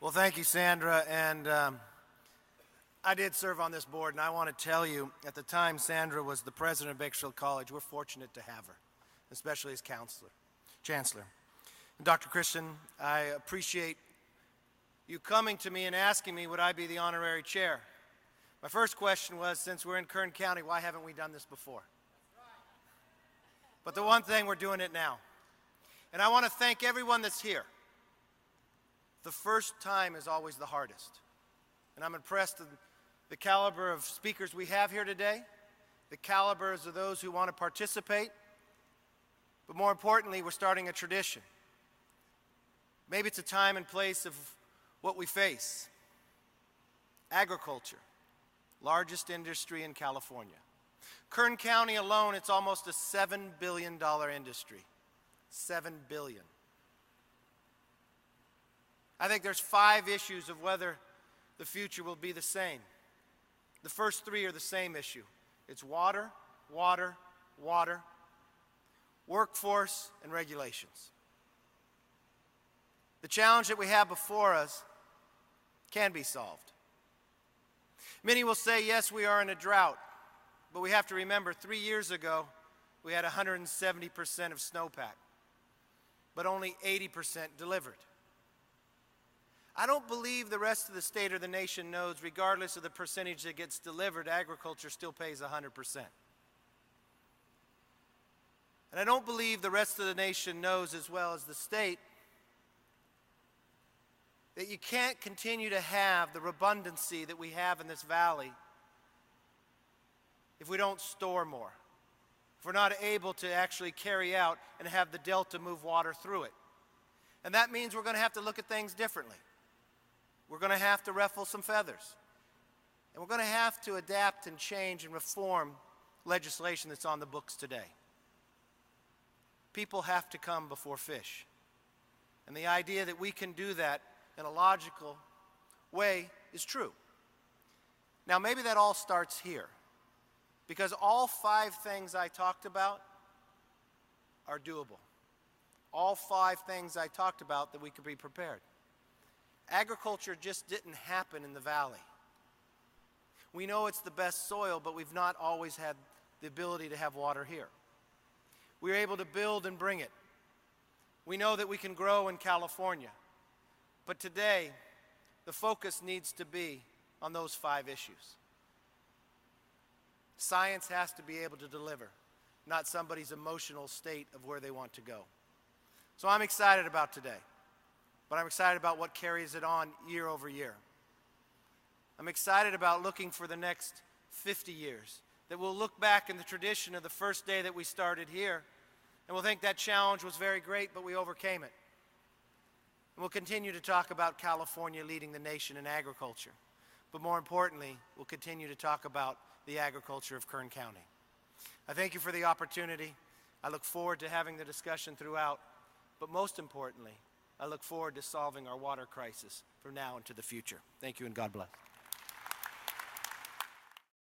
Well, thank you, Sandra. And I did serve on this board, and I want to tell you, at the time Sandra was the president of Bakersfield College, we're fortunate to have her, especially as chancellor. And Dr. Christian, I appreciate you coming to me and asking me would I be the honorary chair. My first question was, since we're in Kern County, why haven't we done this before? But the one thing, we're doing it now. And I want to thank everyone that's here. The first time is always the hardest. And I'm impressed with the caliber of speakers we have here today, the calibers of those who want to participate, but more importantly, we're starting a tradition. Maybe it's a time and place of what we face. Agriculture, largest industry in California. Kern County alone, it's almost a $7 billion industry. $7 billion. I think there's 5 issues of whether the future will be the same. The first 3 are the same issue. It's water, water, water, workforce, and regulations. The challenge that we have before us can be solved. Many will say, yes, we are in a drought, but we have to remember 3 years ago, we had 170% of snowpack, but only 80% delivered. I don't believe the rest of the state or the nation knows, regardless of the percentage that gets delivered, agriculture still pays 100%. And I don't believe the rest of the nation knows, as well as the state, that you can't continue to have the redundancy that we have in this valley if we don't store more, if we're not able to actually carry out and have the delta move water through it. And that means we're going to have to look at things differently. We're going to have to ruffle some feathers. And we're going to have to adapt and change and reform legislation that's on the books today. People have to come before fish. And the idea that we can do that in a logical way is true. Now, maybe that all starts here, because all 5 things I talked about are doable. All 5 things I talked about that we could be prepared. Agriculture just didn't happen in the valley. We know it's the best soil, but we've not always had the ability to have water here. We were able to build and bring it. We know that we can grow in California. But today, the focus needs to be on those 5 issues. Science has to be able to deliver, not somebody's emotional state of where they want to go. So I'm excited about today, but I'm excited about what carries it on year over year. I'm excited about looking for the next 50 years, that we'll look back in the tradition of the first day that we started here, and we'll think that challenge was very great, but we overcame it. And we'll continue to talk about California leading the nation in agriculture. But more importantly, we'll continue to talk about the agriculture of Kern County. I thank you for the opportunity. I look forward to having the discussion throughout. But most importantly, I look forward to solving our water crisis from now into the future. Thank you and God bless.